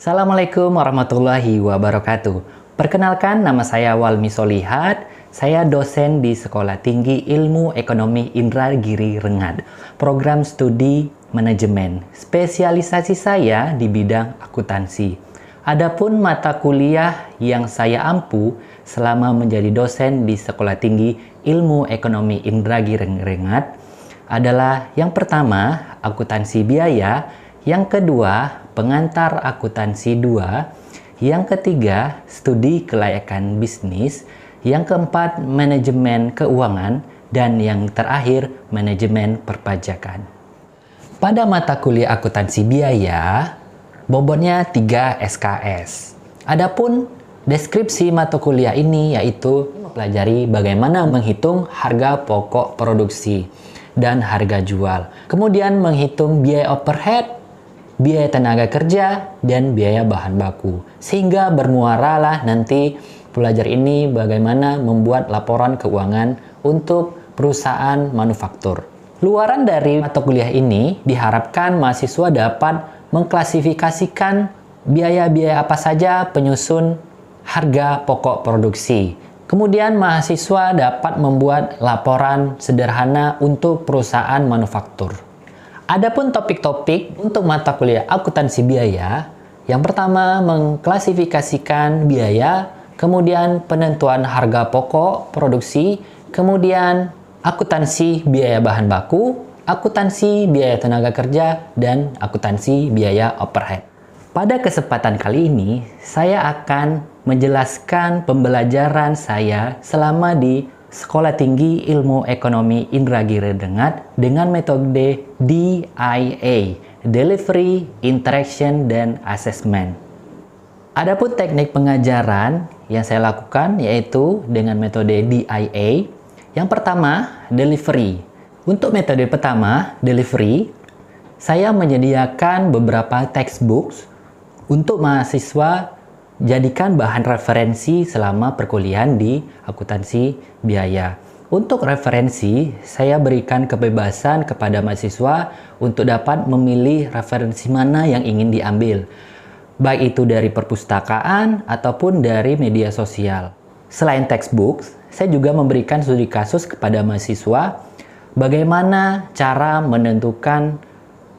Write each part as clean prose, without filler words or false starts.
Assalamualaikum warahmatullahi wabarakatuh. Perkenalkan, nama saya Walmi Solihat. Saya dosen di Sekolah Tinggi Ilmu Ekonomi Indragiri Rengat, program studi manajemen. Spesialisasi saya di bidang akuntansi. Adapun mata kuliah yang saya ampu selama menjadi dosen di Sekolah Tinggi Ilmu Ekonomi Indragiri Rengat adalah yang pertama, akuntansi biaya, yang kedua, pengantar akuntansi 2, yang ketiga, studi kelayakan bisnis, yang keempat, manajemen keuangan, dan yang terakhir, manajemen perpajakan. Pada mata kuliah akuntansi biaya, bobotnya 3 SKS. Adapun deskripsi mata kuliah ini yaitu mempelajari bagaimana menghitung harga pokok produksi dan harga jual. Kemudian menghitung biaya overhead, biaya tenaga kerja, dan biaya bahan baku. Sehingga bermuaralah nanti pelajar ini bagaimana membuat laporan keuangan untuk perusahaan manufaktur. Luaran dari mata kuliah ini diharapkan mahasiswa dapat mengklasifikasikan biaya-biaya apa saja penyusun harga pokok produksi. Kemudian mahasiswa dapat membuat laporan sederhana untuk perusahaan manufaktur. Adapun topik-topik untuk mata kuliah akuntansi biaya, yang pertama mengklasifikasikan biaya, kemudian penentuan harga pokok produksi, kemudian akuntansi biaya bahan baku, akuntansi biaya tenaga kerja, dan akuntansi biaya overhead. Pada kesempatan kali ini, saya akan menjelaskan pembelajaran saya selama di Sekolah Tinggi Ilmu Ekonomi Indragiri Rengat dengan metode DIA, Delivery, Interaction, dan Assessment. Adapun teknik pengajaran yang saya lakukan yaitu dengan metode DIA. Yang pertama, delivery. Untuk metode pertama, delivery, saya menyediakan beberapa textbooks untuk mahasiswa jadikan bahan referensi selama perkuliahan di akuntansi biaya. Untuk referensi, saya berikan kebebasan kepada mahasiswa untuk dapat memilih referensi mana yang ingin diambil, baik itu dari perpustakaan ataupun dari media sosial. Selain textbook, saya juga memberikan studi kasus kepada mahasiswa bagaimana cara menentukan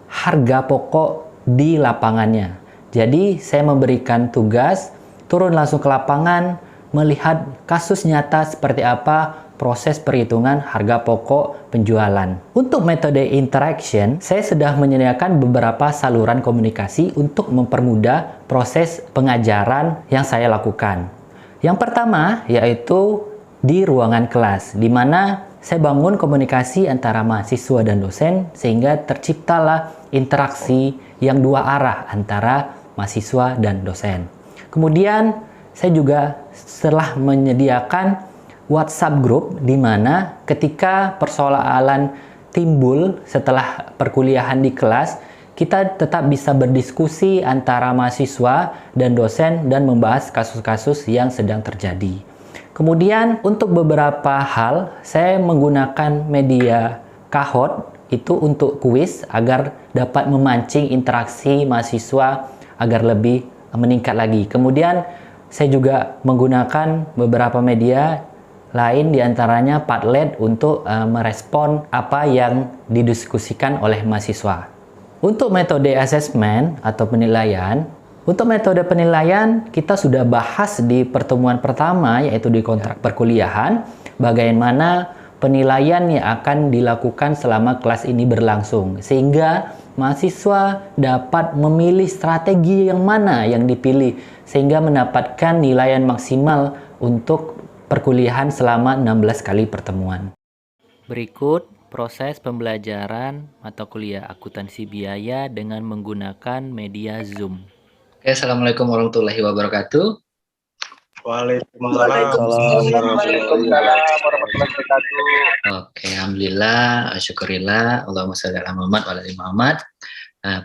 harga pokok di lapangannya. Jadi, saya memberikan tugas turun langsung ke lapangan, melihat kasus nyata seperti apa proses perhitungan harga pokok penjualan. Untuk metode interaction, saya sudah menyediakan beberapa saluran komunikasi untuk mempermudah proses pengajaran yang saya lakukan. Yang pertama, yaitu di ruangan kelas, di mana saya bangun komunikasi antara mahasiswa dan dosen, sehingga terciptalah interaksi yang dua arah antara mahasiswa dan dosen. Kemudian saya juga telah menyediakan WhatsApp group di mana ketika persoalan timbul setelah perkuliahan di kelas, kita tetap bisa berdiskusi antara mahasiswa dan dosen dan membahas kasus-kasus yang sedang terjadi. Kemudian untuk beberapa hal saya menggunakan media Kahoot itu untuk kuis agar dapat memancing interaksi mahasiswa agar lebih meningkat lagi. Kemudian saya juga menggunakan beberapa media lain diantaranya Padlet untuk merespon apa yang didiskusikan oleh mahasiswa. Untuk metode assessment atau penilaian, untuk metode penilaian kita sudah bahas di pertemuan pertama yaitu di kontrak perkuliahan bagaimana penilaian yang akan dilakukan selama kelas ini berlangsung sehingga mahasiswa dapat memilih strategi yang mana yang dipilih sehingga mendapatkan nilaian maksimal untuk perkuliahan selama 16 kali pertemuan. Berikut proses pembelajaran mata kuliah akuntansi biaya dengan menggunakan media Zoom. Oke, Assalamualaikum warahmatullahi wabarakatuh. Waalaikumsalam warahmatullahi wabarakatuh. Oke, alhamdulillah, syukurillah, Allahumma sholli ala Muhammad wa ala ali Muhammad.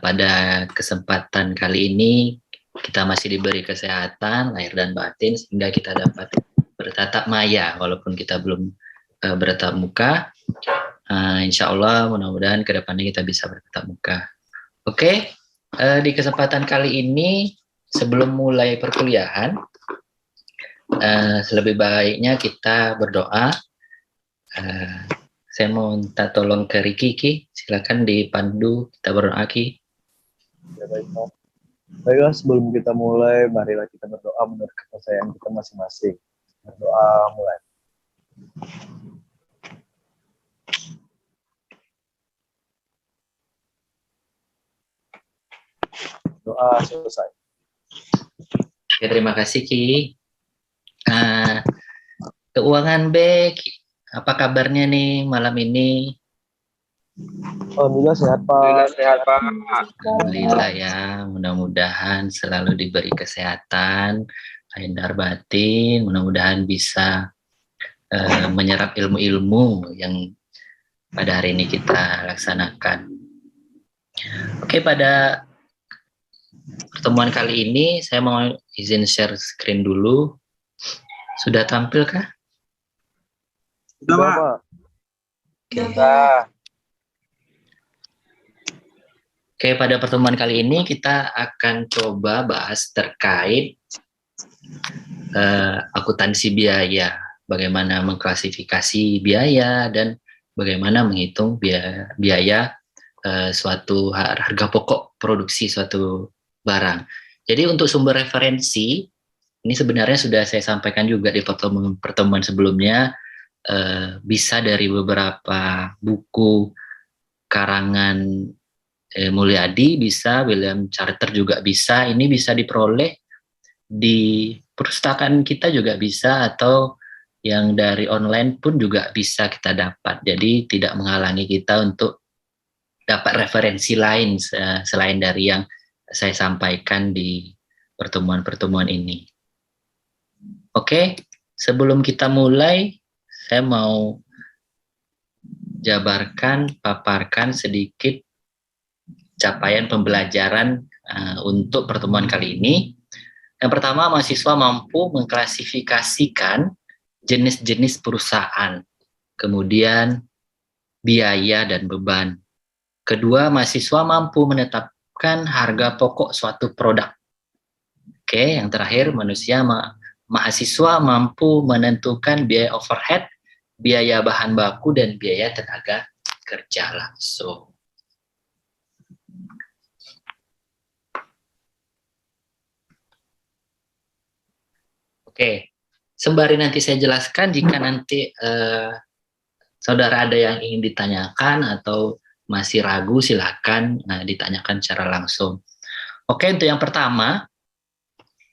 Pada kesempatan kali ini kita masih diberi kesehatan lahir dan batin sehingga kita dapat bertatap maya walaupun kita belum bertatap muka. Insya Allah mudah-mudahan kedepannya kita bisa bertatap muka. Oke, di kesempatan kali ini sebelum mulai perkuliahan, lebih baiknya kita berdoa. Saya mau minta tolong ke Riki, Ki. Silakan dipandu, kita berdoa, Ki. Ya, baiklah. Baiklah, sebelum kita mulai, marilah kita berdoa menurut kepercayaan kita masing-masing. Berdoa mulai. Doa selesai. Ya, terima kasih, Ki. Keuangan B, apa kabarnya nih malam ini? Alhamdulillah sehat, Pak. Alhamdulillah sehat, Pak. Alhamdulillah ya, mudah-mudahan selalu diberi kesehatan, lahir batin, mudah-mudahan bisa menyerap ilmu-ilmu yang pada hari ini kita laksanakan. Oke, pada pertemuan kali ini saya mau izin share screen dulu. Sudah tampil kah? Sudah, Pak. Oke, pada pertemuan kali ini kita akan coba bahas terkait akuntansi biaya, bagaimana mengklasifikasi biaya dan bagaimana menghitung biaya suatu harga pokok produksi suatu barang. Jadi untuk sumber referensi ini sebenarnya sudah saya sampaikan juga di pertemuan sebelumnya, bisa dari beberapa buku karangan Mulyadi, bisa William Charter juga bisa. Ini bisa diperoleh di perpustakaan kita juga bisa, atau yang dari online pun juga bisa kita dapat. Jadi tidak menghalangi kita untuk dapat referensi lain selain dari yang saya sampaikan di pertemuan-pertemuan ini. Oke, sebelum kita mulai, saya mau paparkan sedikit capaian pembelajaran untuk pertemuan kali ini. Yang pertama, mahasiswa mampu mengklasifikasikan jenis-jenis perusahaan, kemudian biaya dan beban. Kedua, mahasiswa mampu menetapkan harga pokok suatu produk. Oke, yang terakhir, mahasiswa mampu menentukan biaya overhead, biaya bahan baku, dan biaya tenaga kerja langsung. Oke, sembari nanti saya jelaskan, jika nanti saudara ada yang ingin ditanyakan atau masih ragu, silakan ditanyakan secara langsung. Oke, untuk yang pertama,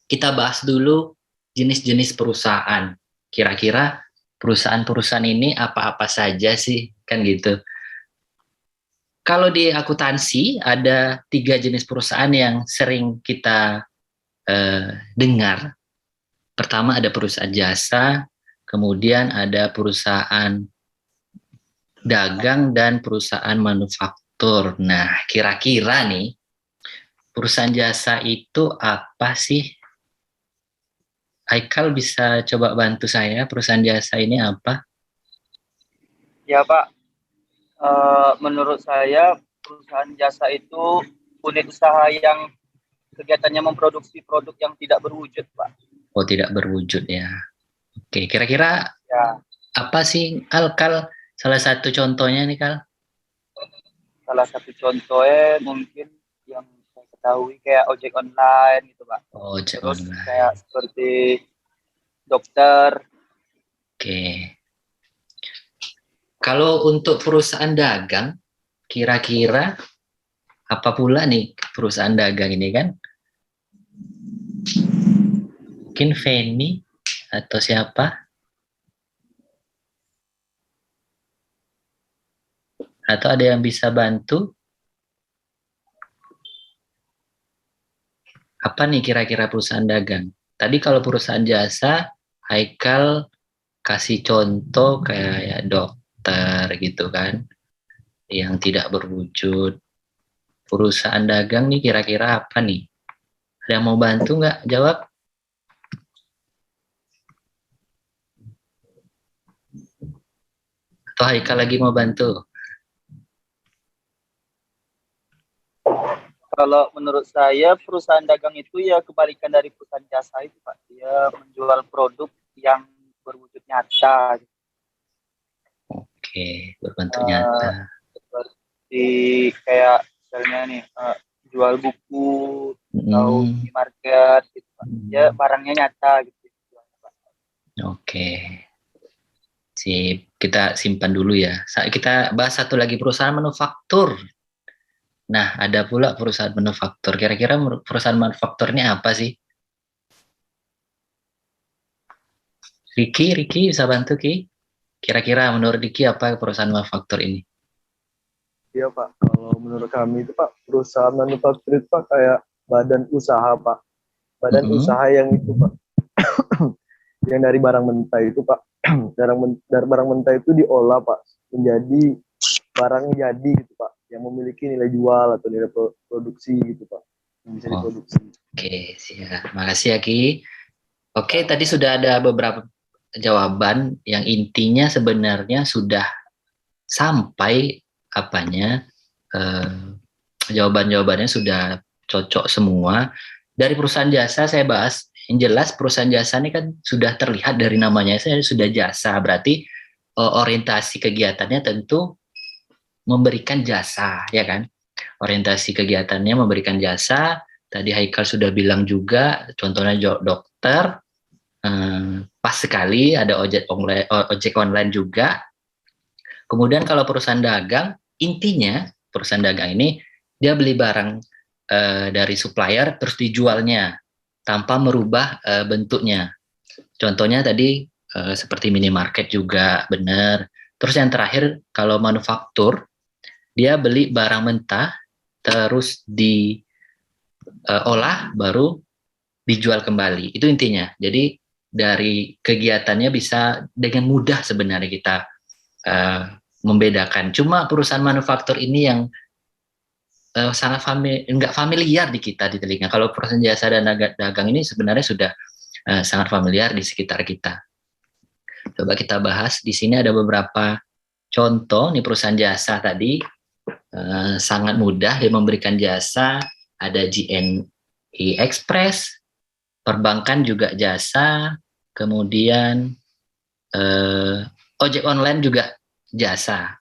kita bahas dulu jenis-jenis perusahaan. Kira-kira perusahaan-perusahaan ini apa-apa saja sih, kan gitu. Kalau di akuntansi ada 3 jenis perusahaan yang sering kita dengar. Pertama ada perusahaan jasa, kemudian ada perusahaan dagang, dan perusahaan manufaktur. Nah, kira-kira nih, perusahaan jasa itu apa sih? Haikal bisa coba bantu saya, perusahaan jasa ini apa? Ya, Pak. Menurut saya, perusahaan jasa itu unit usaha yang kegiatannya memproduksi produk yang tidak berwujud, Pak. Oh, tidak berwujud ya. Oke, kira-kira Ya, apa sih, Kal? Salah satu contohnya nih, Kal? salah satu contohnya mungkin yang saya ketahui kayak ojek online gitu, Pak. Oh, ojek Terus online. kayak seperti dokter. Oke. Kalau untuk perusahaan dagang, kira-kira apa pula nih perusahaan dagang ini, kan? Mungkin Feni atau siapa? Atau ada yang bisa bantu? Apa nih kira-kira perusahaan dagang? Tadi kalau perusahaan jasa, Haikal kasih contoh kayak dokter gitu kan, yang tidak berwujud. Perusahaan dagang nih kira-kira apa nih? Ada yang mau bantu nggak jawab? Atau Haikal lagi mau bantu? Kalau menurut saya perusahaan dagang itu ya kebalikan dari perusahaan jasa itu Pak. Dia menjual produk yang berwujud nyata. Oke, berbentuk Eh, nyata. seperti kayak misalnya nih jual buku atau Hmm, minimarket gitu Pak. Ya hmm, barangnya nyata gitu. oke, sip. Kita simpan dulu ya. Kita bahas satu lagi perusahaan manufaktur. Nah, ada pula perusahaan manufaktur. Kira-kira perusahaan manufaktur ini apa sih? Riki bisa bantu Ki? Kira-kira menurut Riki apa perusahaan manufaktur ini? Iya Pak, kalau menurut kami itu Pak, perusahaan manufaktur itu Pak kayak badan usaha Pak. Badan Mm-mm. usaha yang itu Pak, yang dari barang mentah itu Pak. Dari barang mentah itu diolah Pak, menjadi barang jadi gitu Pak, yang memiliki nilai jual atau nilai produksi gitu Pak, yang bisa diproduksi. Oke, siap. Makasih ya Ki. Oke, tadi sudah ada beberapa jawaban yang intinya sebenarnya sudah sampai apanya eh, jawaban-jawabannya sudah cocok semua. Dari perusahaan jasa saya bahas, yang jelas perusahaan jasa ini kan sudah terlihat dari namanya, saya sudah jasa, berarti orientasi kegiatannya tentu memberikan jasa, ya kan? Orientasi kegiatannya memberikan jasa. Tadi Haikal sudah bilang juga, contohnya dokter, pas sekali ada ojek online juga. Kemudian kalau perusahaan dagang, intinya perusahaan dagang ini dia beli barang dari supplier terus dijualnya tanpa merubah bentuknya. Contohnya tadi seperti minimarket juga benar. Terus yang terakhir kalau manufaktur dia beli barang mentah terus diolah baru dijual kembali. Itu intinya. Jadi dari kegiatannya bisa dengan mudah sebenarnya kita uh, membedakan. Cuma perusahaan manufaktur ini yang sangat nggak familiar di kita di telinga. Kalau perusahaan jasa dan dagang ini sebenarnya sudah sangat familiar di sekitar kita. Coba kita bahas. Di sini ada beberapa contoh nih perusahaan jasa tadi sangat mudah dia memberikan jasa. Ada GNI Express, perbankan juga jasa, kemudian ojek online juga jasa.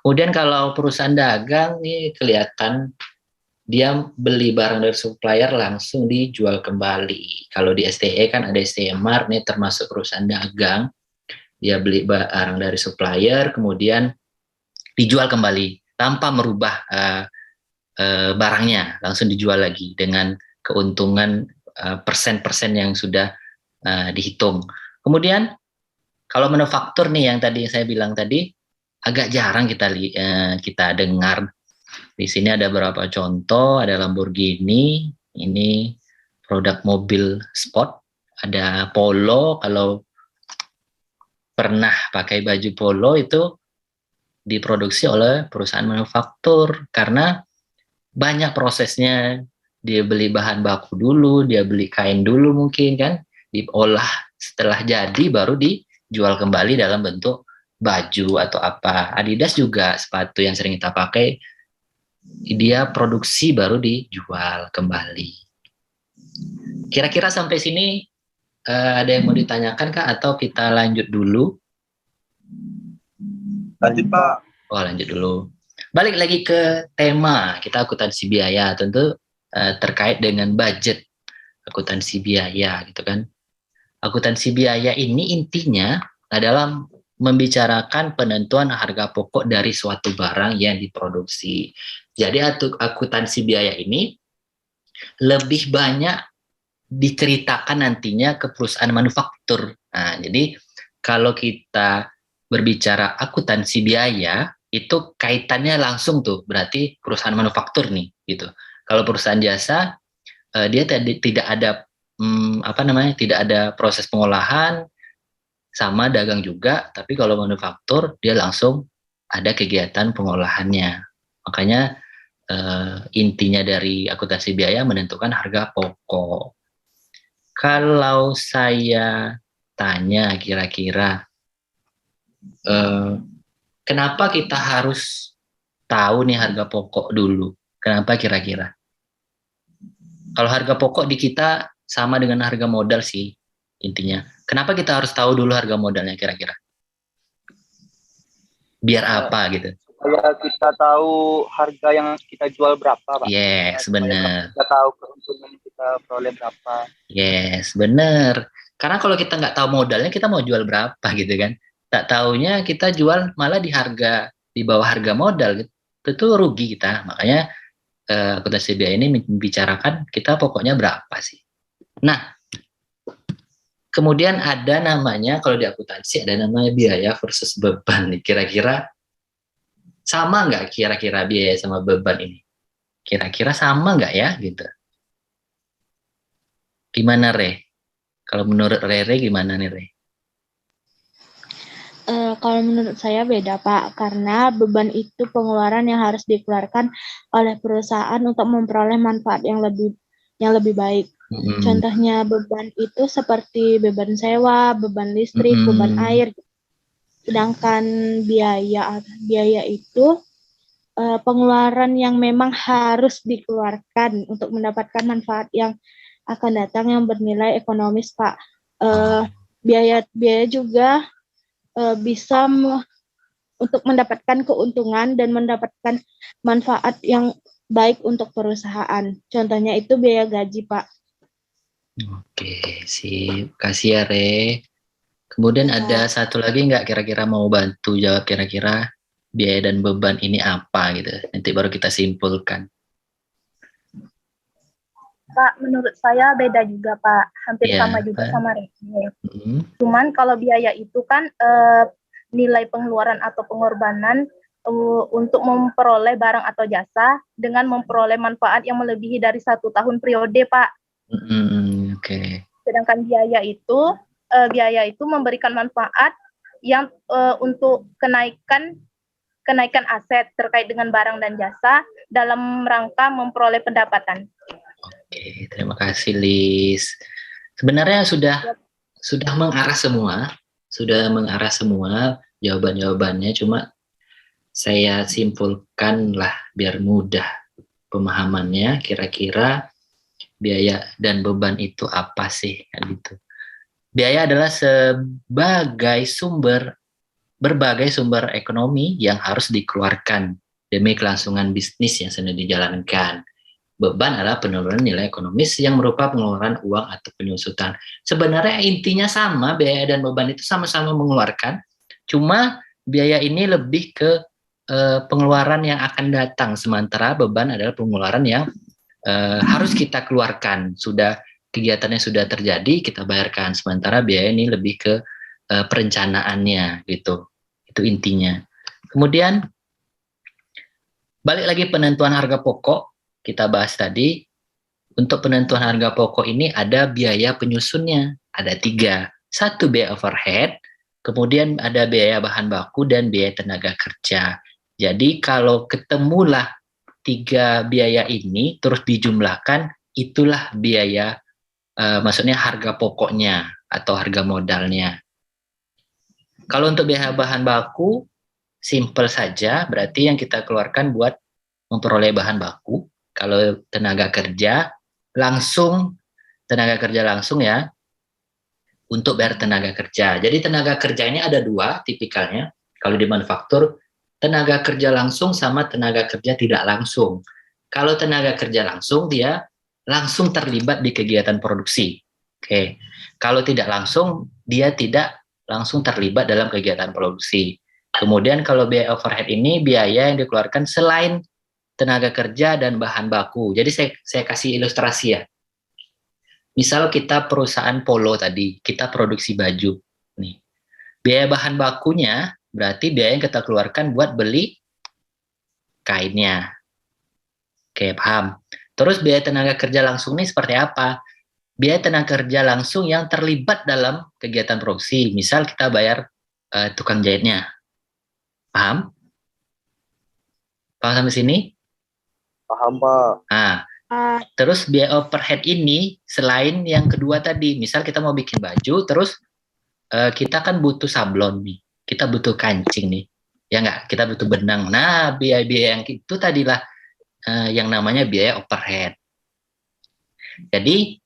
Kemudian kalau perusahaan dagang nih kelihatan dia beli barang dari supplier langsung dijual kembali. Kalau di STE kan ada STE Mart nih termasuk perusahaan dagang. Dia beli barang dari supplier kemudian dijual kembali tanpa merubah barangnya, langsung dijual lagi dengan keuntungan persen-persen yang sudah dihitung. Kemudian kalau manufaktur nih yang tadi saya bilang tadi agak jarang kita dengar. Di sini ada beberapa contoh, ada Lamborghini, ini produk mobil sport, ada Polo, kalau pernah pakai baju Polo itu diproduksi oleh perusahaan manufaktur karena banyak prosesnya. Dia beli bahan baku dulu, dia beli kain dulu mungkin kan, diolah setelah jadi baru dijual kembali dalam bentuk baju atau apa. Adidas juga sepatu yang sering kita pakai, dia produksi baru dijual kembali. Kira-kira sampai sini ada yang mau ditanyakan Kak atau kita lanjut dulu? Lanjut Pak. Oh, lanjut dulu. Balik lagi ke tema kita akuntansi biaya, tentu terkait dengan budget akuntansi biaya gitu kan. Akuntansi biaya ini intinya adalah membicarakan penentuan harga pokok dari suatu barang yang diproduksi. Jadi akuntansi biaya ini lebih banyak diceritakan nantinya ke perusahaan manufaktur. Nah, jadi kalau kita berbicara akuntansi biaya, itu kaitannya langsung tuh, berarti perusahaan manufaktur nih, gitu. Kalau perusahaan jasa, dia tidak ada tidak ada proses pengolahan, sama dagang juga, tapi kalau manufaktur dia langsung ada kegiatan pengolahannya. Makanya intinya dari akuntansi biaya menentukan harga pokok. Kalau saya tanya kira-kira kenapa kita harus tahu nih harga pokok dulu? Kenapa kira-kira? Kalau harga pokok di kita sama dengan harga modal sih intinya. Kenapa kita harus tahu dulu harga modalnya kira-kira? Biar apa gitu? Supaya kita tahu harga yang kita jual berapa, Pak. Yes, benar. Kita tahu keuntungan yang kita peroleh berapa. Yes, benar. Karena kalau kita nggak tahu modalnya, kita mau jual berapa gitu kan? Tak taunya kita jual malah di bawah harga modal, gitu. Itu rugi kita. Makanya akuntansi biaya ini membicarakan kita pokoknya berapa sih. Nah, kemudian ada namanya, kalau di akuntansi ada namanya biaya versus beban nih. Kira-kira sama nggak kira-kira biaya sama beban ini? Kira-kira sama nggak ya gitu? Gimana Re? Kalau menurut Rere gimana nih Re? Kalau menurut saya beda Pak, karena beban itu pengeluaran yang harus dikeluarkan oleh perusahaan untuk memperoleh manfaat yang lebih baik. Contohnya beban itu seperti beban sewa, beban listrik, beban air. Sedangkan biaya itu pengeluaran yang memang harus dikeluarkan untuk mendapatkan manfaat yang akan datang yang bernilai ekonomis Pak. Biaya juga bisa untuk mendapatkan keuntungan dan mendapatkan manfaat yang baik untuk perusahaan. Contohnya itu biaya gaji, Pak. Oke, sip. Kasih ya, Re. Kemudian ada satu lagi nggak kira-kira mau bantu jawab kira-kira biaya dan beban ini apa gitu. Nanti baru kita simpulkan. Pak, menurut saya beda juga, Pak. Hampir sama juga sama Rene. Cuman kalau biaya itu kan nilai pengeluaran atau pengorbanan untuk memperoleh barang atau jasa dengan memperoleh manfaat yang melebihi dari 1 tahun periode, Pak. Oke. Sedangkan biaya itu memberikan manfaat yang untuk kenaikan aset terkait dengan barang dan jasa dalam rangka memperoleh pendapatan. Oke, terima kasih Lis. Sebenarnya sudah mengarah semua jawaban-jawabannya, cuma saya simpulkan lah biar mudah pemahamannya. Kira-kira biaya dan beban itu apa sih kan gitu. Biaya adalah berbagai sumber ekonomi yang harus dikeluarkan demi kelangsungan bisnis yang sedang dijalankan. Beban adalah penurunan nilai ekonomis yang merupakan pengeluaran uang atau penyusutan. Sebenarnya intinya sama, biaya dan beban itu sama-sama mengeluarkan, cuma biaya ini lebih ke pengeluaran yang akan datang, sementara beban adalah pengeluaran yang harus kita keluarkan. Kegiatannya sudah terjadi, kita bayarkan, sementara biaya ini lebih ke perencanaannya gitu. Itu intinya. Kemudian balik lagi penentuan harga pokok. Kita bahas tadi, untuk penentuan harga pokok ini ada biaya penyusunnya, ada 3. 1 biaya overhead, kemudian ada biaya bahan baku, dan biaya tenaga kerja. Jadi kalau ketemulah 3 biaya ini, terus dijumlahkan, itulah biaya, maksudnya harga pokoknya, atau harga modalnya. Kalau untuk biaya bahan baku, simple saja, berarti yang kita keluarkan buat memperoleh bahan baku. Kalau tenaga kerja langsung ya, untuk bayar tenaga kerja. Jadi tenaga kerja ini ada 2 tipikalnya. Kalau di manufaktur, tenaga kerja langsung sama tenaga kerja tidak langsung. Kalau tenaga kerja langsung, dia langsung terlibat di kegiatan produksi. Oke. Kalau tidak langsung, dia tidak langsung terlibat dalam kegiatan produksi. Kemudian kalau biaya overhead ini biaya yang dikeluarkan selain tenaga kerja dan bahan baku. Jadi saya kasih ilustrasi ya. Misal kita perusahaan polo tadi, kita produksi baju. Nih. Biaya bahan bakunya berarti biaya yang kita keluarkan buat beli kainnya. Oke, paham. Terus biaya tenaga kerja langsung ini seperti apa? Biaya tenaga kerja langsung yang terlibat dalam kegiatan produksi. Misal kita bayar tukang jahitnya. Paham? Paham sampai sini? Paham, Pak. Nah, terus biaya overhead ini selain yang kedua tadi, misal kita mau bikin baju, terus kita kan butuh sablon nih, kita butuh kancing nih, ya nggak? Kita butuh benang. Nah, biaya-biaya yang itu tadilah yang namanya biaya overhead. Jadi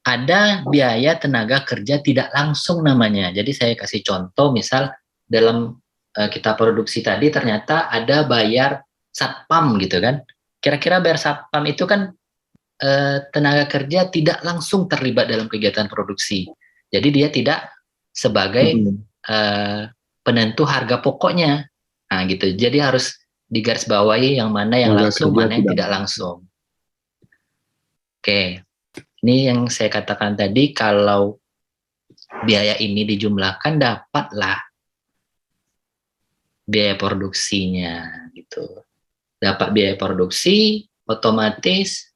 ada biaya tenaga kerja tidak langsung namanya. Jadi saya kasih contoh, misal dalam kita produksi tadi ternyata ada bayar satpam gitu kan. Kira-kira bayar satpam itu kan tenaga kerja tidak langsung terlibat dalam kegiatan produksi. Jadi dia tidak sebagai penentu harga pokoknya. Nah gitu. Jadi harus digarisbawahi yang mana yang langsung, mana yang tidak langsung. Oke. Ini yang saya katakan tadi, kalau biaya ini dijumlahkan dapatlah biaya produksinya gitu. Dapat biaya produksi, otomatis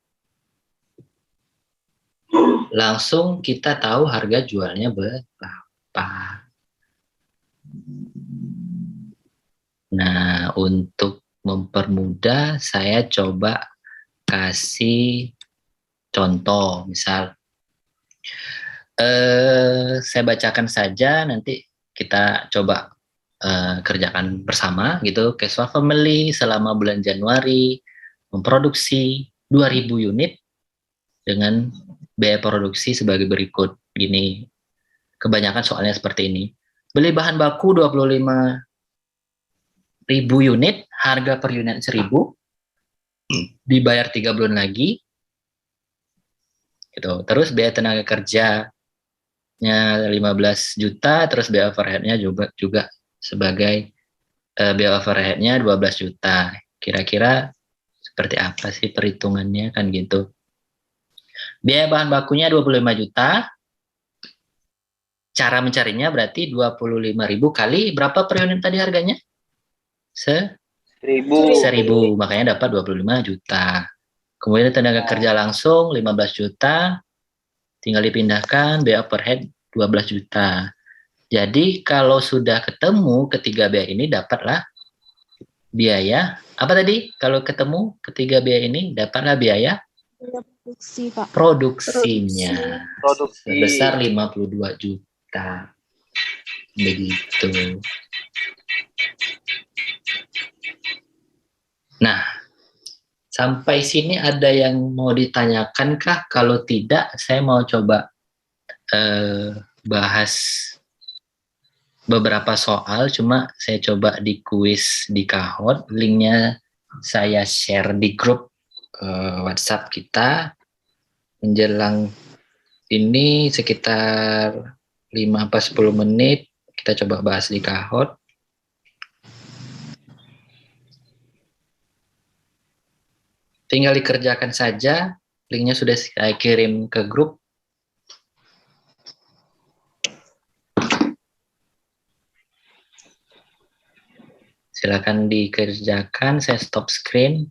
langsung kita tahu harga jualnya berapa. Nah, untuk mempermudah saya coba kasih contoh, misal saya bacakan saja, nanti kita coba kerjakan bersama gitu. Casual Family selama bulan Januari memproduksi 2000 unit dengan biaya produksi sebagai berikut. Gini, kebanyakan soalnya seperti ini. Beli bahan baku 25.000 unit, harga per unit 1.000, dibayar 3 bulan lagi. Gitu. Terus biaya tenaga kerjanya 15 juta, terus biaya overhead-nya juga sebagai biaya overhead-nya 12 juta. Kira-kira seperti apa sih perhitungannya kan gitu. Biaya bahan bakunya 25 juta. Cara mencarinya berarti 25.000 kali berapa per unit tadi harganya? 1.000. Makanya dapat 25 juta. Kemudian tenaga kerja langsung 15 juta, tinggal dipindahkan, biaya overhead 12 juta. Jadi kalau sudah ketemu ketiga biaya ini, dapatlah biaya, apa tadi? Kalau ketemu ketiga biaya ini, dapatlah biaya Produksi, Pak. Produksinya. Sebesar 52 juta. Begitu. Nah, sampai sini ada yang mau ditanyakan kah? Kalau tidak, saya mau coba bahas beberapa soal. Cuma saya coba di kuis di Kahoot. Linknya saya share di grup WhatsApp kita. Menjelang ini sekitar 5-10 menit kita coba bahas di Kahoot. Tinggal dikerjakan saja, linknya sudah saya kirim ke grup. Silakan dikerjakan, saya stop screen.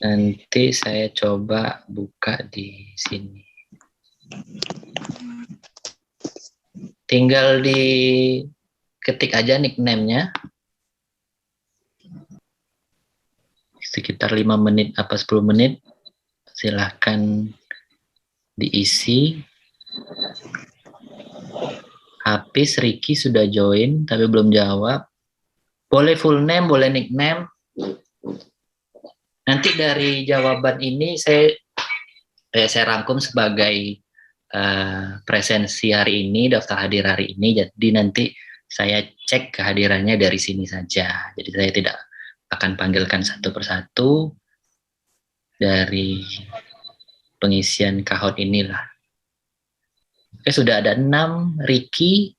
Nanti saya coba buka di sini. Tinggal diketik aja nickname-nya. Sekitar 5 menit apa 10 menit, silahkan diisi. Hafiz, Ricky sudah join tapi belum jawab. Boleh full name, boleh nickname. Nanti dari jawaban ini saya rangkum sebagai presensi hari ini, daftar hadir hari ini. Jadi nanti saya cek kehadirannya dari sini saja. Jadi saya tidak akan panggilkan satu persatu dari pengisian Kahoot inilah. Oke, sudah ada 6. Ricky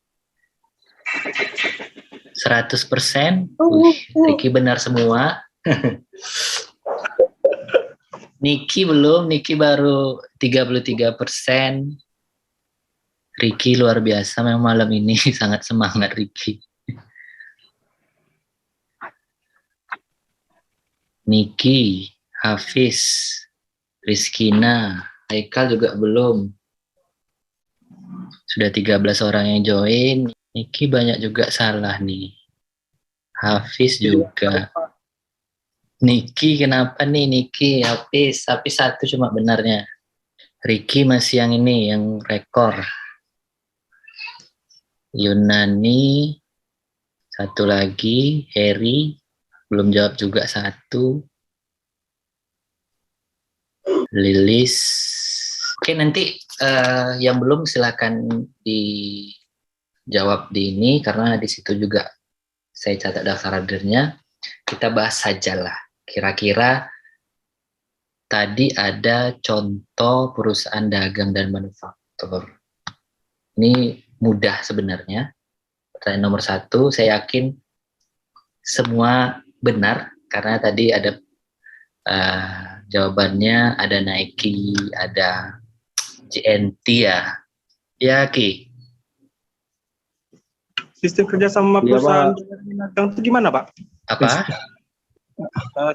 100%. Ricky benar semua. Niki belum, Niki baru 33%. Ricky luar biasa memang malam ini, sangat semangat Ricky. Niki, Hafiz, Rizkina, Haikal juga belum. Sudah 13 orang yang join. Niki banyak juga salah nih. Hafiz juga. Niki kenapa nih Niki? Hafiz 1 cuma benarnya. Ricky masih yang ini, yang rekor. Yunani, 1 lagi, Harry, belum jawab juga 1. Lilis. Oke, nanti yang belum silakan dijawab di ini karena di situ juga saya catat daftar hadirnya. Kita bahas sajalah. Kira-kira tadi ada contoh perusahaan dagang dan manufaktur. Ini mudah sebenarnya. Pertanyaan nomor 1, saya yakin semua benar karena tadi ada jawabannya, ada Nike, ada JNT ya. Ya, Ki. Sistem kerjasama Iya, perusahaan Pak. dagang itu gimana, Pak? Apa?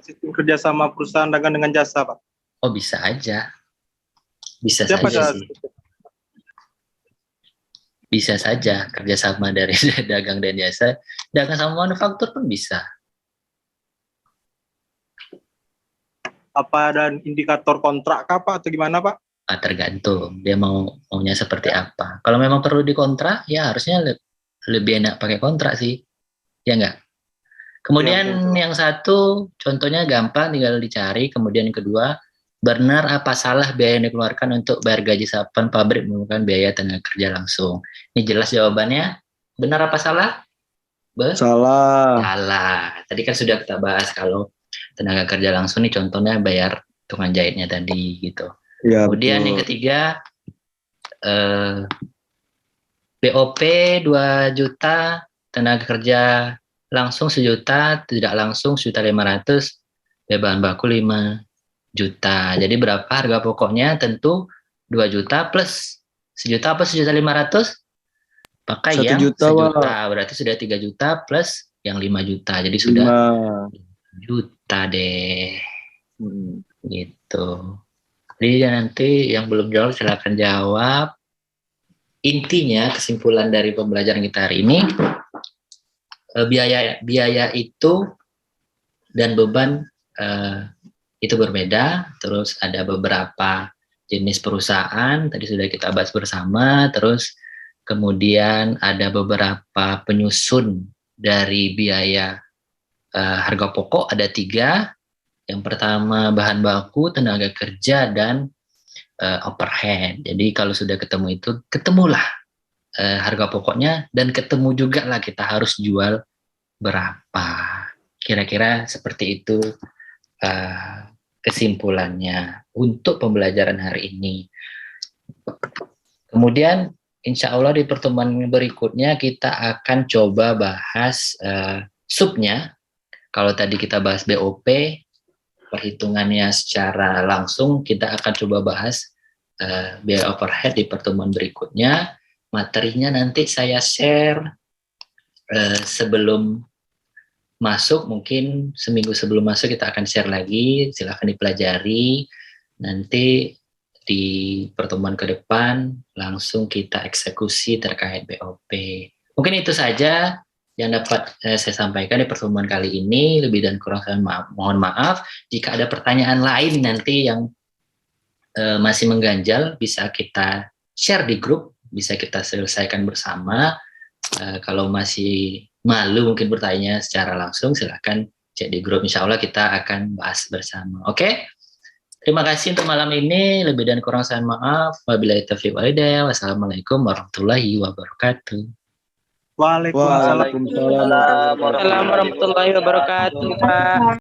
Sistem kerjasama perusahaan dagang dengan jasa, Pak. Oh, bisa aja. Bisa Siapa saja jasa? sih. Bisa saja kerjasama dari dagang dan jasa. Dagang sama manufaktur pun bisa. Apa ada indikator kontrak kah, Pak, atau gimana, Pak? Tergantung dia maunya seperti apa. Kalau memang perlu dikontrak, ya harusnya lebih enak pakai kontrak sih, ya enggak? Kemudian Ya, yang satu, contohnya gampang, tinggal dicari. Kemudian yang kedua, benar apa salah biaya yang dikeluarkan untuk bayar gaji satpam pabrik menggunakan biaya tenaga kerja langsung? Ini jelas jawabannya. Benar apa salah? Salah. Salah. Tadi kan sudah kita bahas kalau tenaga kerja langsung nih contohnya bayar tukang jahitnya tadi gitu. Ya, Kemudian betul. yang ketiga, BOP 2 juta, tenaga kerja langsung 1 juta, tidak langsung 1.500.000, biaya bahan baku 5 juta. Jadi berapa harga pokoknya? Tentu 2 juta plus 1 juta apa 1.500.000? Maka 1 yang juta, 1 Pak. juta, berarti sudah 3 juta plus yang 5 juta. Jadi sudah 5 juta deh. Gitu. Jadi nanti yang belum jawab silakan jawab. Intinya kesimpulan dari pembelajaran kita hari ini, biaya itu dan beban itu berbeda. Terus ada beberapa jenis perusahaan tadi sudah kita bahas bersama. Terus kemudian ada beberapa penyusun dari biaya harga pokok, ada 3. Yang pertama bahan baku, tenaga kerja, dan overhead. Jadi kalau sudah ketemu itu, ketemulah harga pokoknya dan ketemu juga lah kita harus jual berapa. Kira-kira seperti itu kesimpulannya untuk pembelajaran hari ini. Kemudian insya Allah di pertemuan berikutnya kita akan coba bahas subnya. Kalau tadi kita bahas BOP, perhitungannya secara langsung, kita akan coba bahas biaya overhead di pertemuan berikutnya. Materinya nanti saya share sebelum masuk, mungkin seminggu sebelum masuk kita akan share lagi, silahkan dipelajari. Nanti di pertemuan ke depan langsung kita eksekusi terkait BOP. Mungkin itu saja yang dapat saya sampaikan di pertemuan kali ini. Lebih dan kurang saya mohon maaf. Jika ada pertanyaan lain nanti yang masih mengganjal, bisa kita share di grup, bisa kita selesaikan bersama. Kalau masih malu mungkin bertanya secara langsung, silakan cek di grup. Insya Allah kita akan bahas bersama. Oke? Terima kasih untuk malam ini. Lebih dan kurang saya maaf. Wabillahi taufiq wal hidayah. Wassalamualaikum warahmatullahi wabarakatuh. Waalaikumsalam Waalaikumsalam warahmatullahi wabarakatuh. warahmatullahi wabarakatuh, Pak.